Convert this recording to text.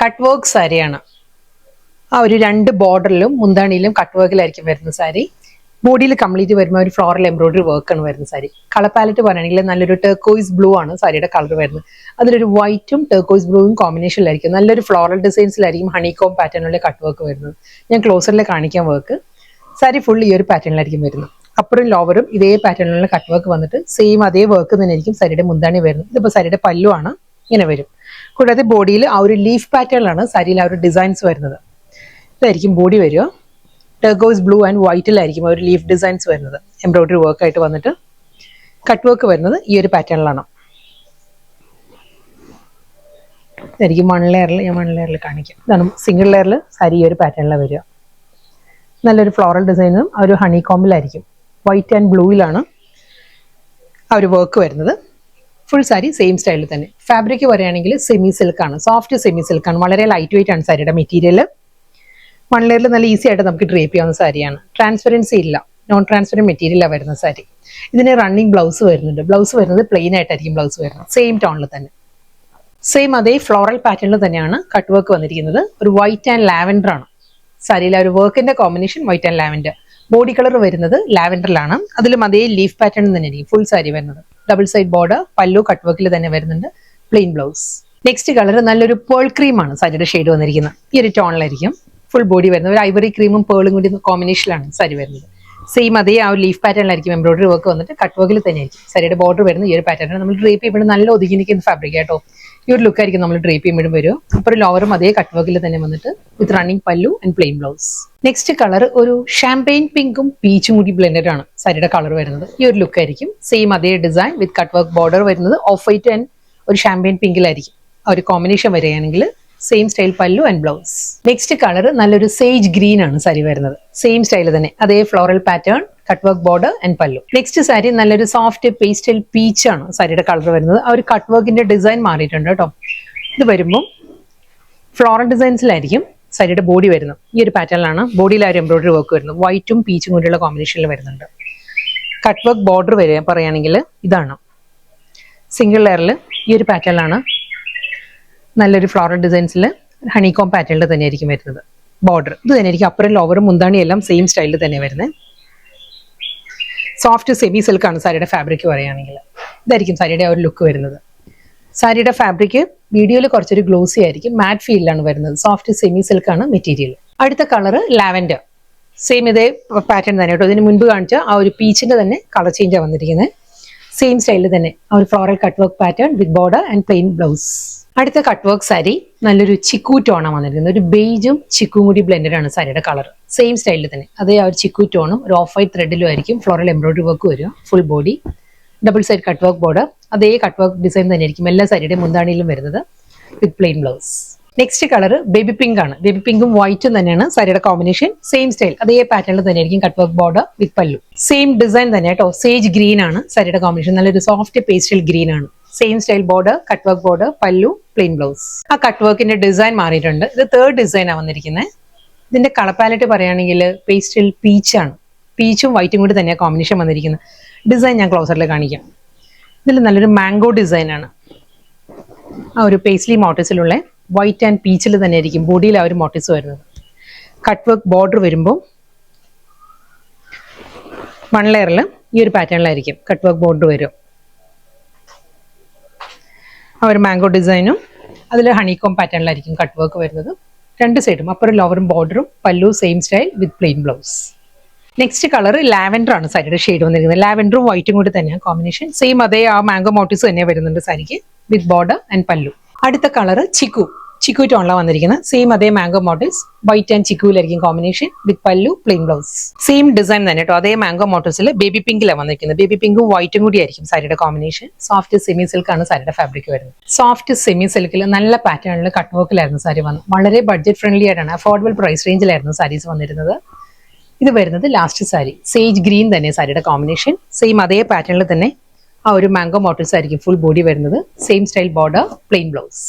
Cut work സാരിയാണ്. ആ ഒരു രണ്ട് ബോർഡറിലും മുന്താണിയിലും കട്ട് വർക്കിലായിരിക്കും വരുന്ന സാരി. ബോഡിയിൽ കംപ്ലീറ്റ് വരുമ്പോൾ ഒരു ഫ്ലോറൽ എംബ്രോയിഡറി വർക്കാണ് വരുന്ന സാരി. കളർ പാലറ്റ് പറയുകയാണെങ്കിൽ നല്ലൊരു ടെർക്കോയിസ് ബ്ലൂ ആണ് സാരിയുടെ കളർ വരുന്നത്. അതിലൊരു വൈറ്റും ടെർക്കോയിസ് ബ്ലൂവും കോമ്പിനേഷനിലായിരിക്കും. നല്ലൊരു ഫ്ലോറൽ ഡിസൈൻസിലായിരിക്കും ഹണികോം പാറ്റേണിലെ കട്ട് വർക്ക് വരുന്നത്. ഞാൻ ക്ലോസറിൽ കാണിക്കാൻ വർക്ക്. സാരി ഫുൾ ഈ ഒരു പാറ്റേണിലായിരിക്കും വരുന്നത്. അപ്പറും ലോവറും ഇതേ പാറ്റേണിലുള്ള കട്ട് വർക്ക് വന്നിട്ട് സെയിം അതേ വർക്ക് തന്നെ ആയിരിക്കും സാരിയുടെ മുന്താണി വരുന്നത്. ഇതിപ്പോൾ സാരിയുടെ പല്ലു ആണ്, ഇങ്ങനെ വരും. കൂടാതെ ബോഡിയിൽ ആ ഒരു ലീഫ് പാറ്റേണിലാണ് സാരിയിൽ ആ ഒരു ഡിസൈൻസ് വരുന്നത്. ഇതായിരിക്കും ബോഡി വരിക. ടെർക്കോയിസ് ബ്ലൂ ആൻഡ് വൈറ്റിലായിരിക്കും ഒരു ലീഫ് ഡിസൈൻസ് വരുന്നത്. എംബ്രോയിഡറി വർക്ക് ആയിട്ട് വന്നിട്ട് കട്ട് വർക്ക് വരുന്നത് ഈ ഒരു പാറ്റേണിലാണ്. ഇതായിരിക്കും വൺ ലെയറിൽ. ഞാൻ വൺ ലെയറിൽ കാണിക്കാം. ഇതാണ് സിംഗിൾ ലെയറിൽ സാരി ഈ ഒരു പാറ്റേണിലാണ് വരിക. നല്ലൊരു ഫ്ലോറൽ ഡിസൈനും ആ ഒരു ഹണി കോമ്പിലായിരിക്കും. വൈറ്റ് ആൻഡ് ബ്ലൂയിലാണ് ആ ഒരു വർക്ക് വരുന്നത്. ഫുൾ സാരി സെയിം സ്റ്റൈലിൽ തന്നെ. ഫാബ്രിക് പറയുകയാണെങ്കിൽ സെമി സിൽക്കാണ്, സോഫ്റ്റ് സെമി സിൽക്കാണ്. വളരെ ലൈറ്റ് വെയിറ്റ് ആണ് സാരിയുടെ മെറ്റീരിയൽ. വൺ ലെയറിൽ നല്ല ഈസി ആയിട്ട് നമുക്ക് ഡ്രേപ്പ് ചെയ്യാവുന്ന സാരിയാണ്. ട്രാൻസ്പെറൻസി ഇല്ല, നോൺ ട്രാൻസ്പെറൻറ്റ് മെറ്റീരിയലാണ് വരുന്ന സാരി. ഇതിന് റണ്ണിങ് ബ്ലൗസ് വരുന്നുണ്ട്. ബ്ലൗസ് വരുന്നത് പ്ലെയിൻ ആയിട്ടായിരിക്കും ബ്ലൗസ് വരുന്നത്. സെയിം ടോണിൽ തന്നെ, സെയിം അതേ ഫ്ലോറൽ പാറ്റേണിൽ തന്നെയാണ് കട്ട് വർക്ക് വന്നിരിക്കുന്നത്. ഒരു വൈറ്റ് ആൻഡ് ലാവൻഡർ ആണ് സാരിയിലെ ഒരു വർക്കിന്റെ combination. White and lavender. Body colour വരുന്നത് ലാവൻഡറിലാണ്. അതിലും അതേ ലീഫ് പാറ്റേൺ തന്നെ ആയിരിക്കും ഫുൾ സാരി വരുന്നത്. Double side border, pallu cut വർക്കിൽ തന്നെ വരുന്നുണ്ട്. Plain blouse. നെക്സ്റ്റ് കളർ നല്ലൊരു പേൾ ക്രീം ആണ് സാരിയുടെ ഷെയ്ഡ് വന്നിരിക്കുന്നത്. ഈ ഒരു ടോണിലായിരിക്കും ഫുൾ ബോഡി വരുന്നത്. ഒരു ഐവറി ക്രീമും പേളും കൂടി കോമ്പിനേഷനിലാണ് സാരി വരുന്നത്. സെയിം അതേ ആ ഒരു ലീഫ് പാറ്റേണിലായിരിക്കും എംബ്രോയിഡറി വർക്ക് വന്നിട്ട് കട്ട് വർക്കിൽ തന്നെ ആയിരിക്കും സാരിയുടെ ബോർഡർ വരുന്നത്. ഈ ഒരു പാറ്റേൺ നമ്മൾ ഡ്രേപ്പ് ചെയ്യുമ്പോൾ നല്ല ഒതുങ്ങി നിൽക്കുന്ന ഫാബ്രിക് കേട്ടോ. ഈ ഒരു ലുക്ക് ആയിരിക്കും നമ്മൾ ഡ്രേപ്പ് ചെയ്യുമ്പോഴും വരും. അപ്പോൾ ലോവറും അതേ കട്ട് വർക്കിൽ തന്നെ വന്നിട്ട് with running pallu and plain blouse. Next colour ഒരു ഷാമ്പെയിൻ പിങ്കും പീച്ചും കൂടി ബ്ലെൻഡഡ് ആണ് സാരിയുടെ കളർ വരുന്നത്. ഈ ഒരു ലുക്ക് ആയിരിക്കും. സെയിം അതേ ഡിസൈൻ വിത്ത് കട്ട് വർക്ക് ബോർഡർ വരുന്നത്. ഓഫ് വൈറ്റ് ആൻഡ് ഒരു ഷാമ്പെയിൻ പിങ്കിലായിരിക്കും ആ ഒരു കോമ്പിനേഷൻ വരികയാണെങ്കിൽ. സെയിം സ്റ്റൈൽ പല്ലു ആൻഡ് ബ്ലൗസ്. നെക്സ്റ്റ് കളർ നല്ലൊരു സേജ് ഗ്രീൻ ആണ് സാരി വരുന്നത്. സെയിം സ്റ്റൈൽ തന്നെ, അതേ floral pattern, cut work border and പല്ലു. നെക്സ്റ്റ് സാരി നല്ലൊരു സോഫ്റ്റ് പേസ്റ്റൽ പീച്ച് ആണ് സാരിയുടെ കളർ വരുന്നത്. ആ ഒരു കട്ട് വർക്കിന്റെ ഡിസൈൻ മാറിയിട്ടുണ്ട് കേട്ടോ. ഇത് വരുമ്പോൾ ഫ്ലോറൽ ഡിസൈൻസിലായിരിക്കും സാരിയുടെ ബോഡി വരുന്നത്. ഈ ഒരു പാറ്റേണിലാണ് ബോഡിയിൽ ആ ഒരു എംബ്രോയിഡറി വർക്ക് വരുന്നത്. വൈറ്റും പീച്ചും കൂടിയുള്ള കോമ്പിനേഷനിൽ വരുന്നുണ്ട്. കട്ട് വർക്ക് ബോർഡർ പറയുകയാണെങ്കിൽ ഇതാണ്. സിംഗിൾ ലെയറിൽ ഈ ഒരു പാറ്റേണിലാണ് നല്ലൊരു ഫ്ലോറൽ ഡിസൈൻസിൽ ഹണികോം പാറ്റേണിൽ തന്നെയായിരിക്കും വരുന്നത്. ബോർഡർ ഇത് തന്നെയായിരിക്കും. അപ്പറും ലോവറും മുന്താണി എല്ലാം സെയിം സ്റ്റൈലിൽ തന്നെ വരുന്നത്. സോഫ്റ്റ് സെമി സിൽക്കാണ് സാരിയുടെ ഫാബ്രിക് പറയുകയാണെങ്കിൽ. ഇതായിരിക്കും സാരിയുടെ ഒരു ലുക്ക് വരുന്നത്. സാരിയുടെ ഫാബ്രിക് വീഡിയോയിൽ കുറച്ചൊരു ഗ്ലോസി ആയിരിക്കും. മാറ്റ് ഫീലിലാണ് വരുന്നത്. സോഫ്റ്റ് സെമി സിൽക്കാണ് മെറ്റീരിയൽ. അടുത്ത കളർ ലാവൻഡർ. സെയിം ഇതേ പാറ്റേൺ തന്നെ കേട്ടോ. ഇതിന് മുൻപ് കാണിച്ച ആ ഒരു പീച്ചിന്റെ തന്നെ കളർ ചേഞ്ചാണ് വന്നിരിക്കുന്നത്. സെയിം സ്റ്റൈലിൽ തന്നെ ആ ഒരു floral cut work pattern with border and plain blouse. അടുത്ത കട്ട് വർക്ക് സാരി നല്ലൊരു ചിക്കു ടോണാണ് വന്നിരിക്കുന്നത്. ഒരു ബേജും ചിക്കും കൂടി ബ്ലെൻഡഡ് ആണ് സാരിയുടെ കളർ. സെയിം സ്റ്റൈലിൽ തന്നെ അതേ ആ ഒരു ചിക്കു ടോണും ഒരു ഓഫ് വൈറ്റ് ത്രെഡിലും ആയിരിക്കും ഫ്ലോറൽ എംബ്രോയിഡറി വർക്ക് വരും. Full body double side cut work border. അതേ കട്ട് വർക്ക് ഡിസൈൻ തന്നെ ആയിരിക്കും എല്ലാ സാരിയുടെ മുന്താണിയിലും വരുന്നത് with plain blouse. Next colour baby pink ആണ്. ബേബി പിങ്കും വൈറ്റും തന്നെയാണ് സാരിയുടെ കോമ്പിനേഷൻ. സെയിം സ്റ്റൈൽ അതേ പാറ്റേണിൽ തന്നെ ആയിരിക്കും കട്ട് വർക്ക് ബോർഡർ വിത്ത് പല്ലു. സെയിം ഡിസൈൻ തന്നെ കേട്ടോ. സേജ് ഗ്രീൻ ആണ് സാരിയുടെ കോമ്പിനേഷൻ. നല്ലൊരു സോഫ്റ്റ് പേസ്റ്റൽ ഗ്രീൻ ആണ്. Same style border, cut work border, പല്ലു, പ്ലെയിൻ ബ്ലൗസ്. ആ കട്ട് വർക്കിന്റെ ഡിസൈൻ മാറിയിട്ടുണ്ട്. ഇത് തേർഡ് ഡിസൈനാണ് വന്നിരിക്കുന്നത്. ഇതിന്റെ കളർ പാലറ്റ് പറയുകയാണെങ്കിൽ പേസ്റ്റൽ പീച്ചാണ്. പീച്ചും വൈറ്റും കൂടി തന്നെയാണ് കോമ്പിനേഷൻ വന്നിരിക്കുന്നത്. ഡിസൈൻ ഞാൻ ക്ലോസറിൽ കാണിക്കാം. ഇതിൽ നല്ലൊരു മാംഗോ ഡിസൈൻ ആണ്. ആ ഒരു പേസ്ലി മോട്ടീവ്സിലുള്ള വൈറ്റ് ആൻഡ് പീച്ചിൽ തന്നെ ആയിരിക്കും ബോഡിയിൽ ആ ഒരു മോട്ടീവ്സ് വരുന്നത്. കട്ട് വർക്ക് ബോർഡർ വരുമ്പോൾ വൺ ലെയറിൽ ഈ ഒരു പാറ്റേണിലായിരിക്കും കട്ട് വർക്ക് ബോർഡർ വരും. ആ ഒരു മാംഗോ ഡിസൈനും അതിൽ ഹണികോം പാറ്റേണിലായിരിക്കും കട്ട് വർക്ക് വരുന്നത്. രണ്ട് സൈഡും അപ്പറും ലോവറും ബോർഡറും pallu same style with plain blouse. Next colour lavender ആണ് സാരിയുടെ ഷെയ്ഡ് വന്നിരിക്കുന്നത്. ലാവൻഡറും വൈറ്റും കൂടി തന്നെയാണ് കോമ്പിനേഷൻ. സെയിം അതേ ആ മാംഗോ മോട്ടീവ്സ് തന്നെ വരുന്നുണ്ട് സാരിക്ക് വിത്ത് ബോർഡർ ആൻഡ് പല്ലു. അടുത്ത കളർ ചിക്കു ടോണിലാണ് വന്നിരിക്കുന്നത്. സെയിം അതേ മാംഗോ മോട്ടീവ്സ് വൈറ്റ് ആൻഡ് ചിക്കുവിലായിരിക്കും combination with pallu plain blouse. Same design തന്നെ കേട്ടോ. അതേ മാംഗോ മോട്ടീവ്സിൽ ബേബി പിങ്കിലാണ് വന്നിരിക്കുന്നത്. ബേബി പിങ്കും വൈറ്റും കൂടി ആയിരിക്കും സാരിയുടെ കോമ്പിനേഷൻ. സോഫ്റ്റ് സെമി സിൽക്കാണ് സാരിയുടെ ഫാബ്രിക് വരുന്നത്. സോഫ്റ്റ് സെമി സിൽക്കിൽ നല്ല പാറ്റേണിൽ കട്ട് വർക്കിലായിരുന്നു സാരി വന്നത്. വളരെ ബഡ്ജറ്റ് ഫ്രണ്ട്ലി ആയിട്ടാണ്, അഫോർഡബിൾ പ്രൈസ് റേഞ്ചിലായിരുന്നു സാരീസ് വന്നിരുന്നത്. ഇത് വരുന്നത് ലാസ്റ്റ് സാരി സേജ് ഗ്രീൻ തന്നെ സാരിയുടെ കോമ്പിനേഷൻ. സെയിം അതേ പാറ്റേണിൽ തന്നെ ആ ഒരു മാംഗോ മോട്ടീവ്സ് ആയിരിക്കും ഫുൾ ബോഡി വരുന്നത്. Same style border, plain blouse.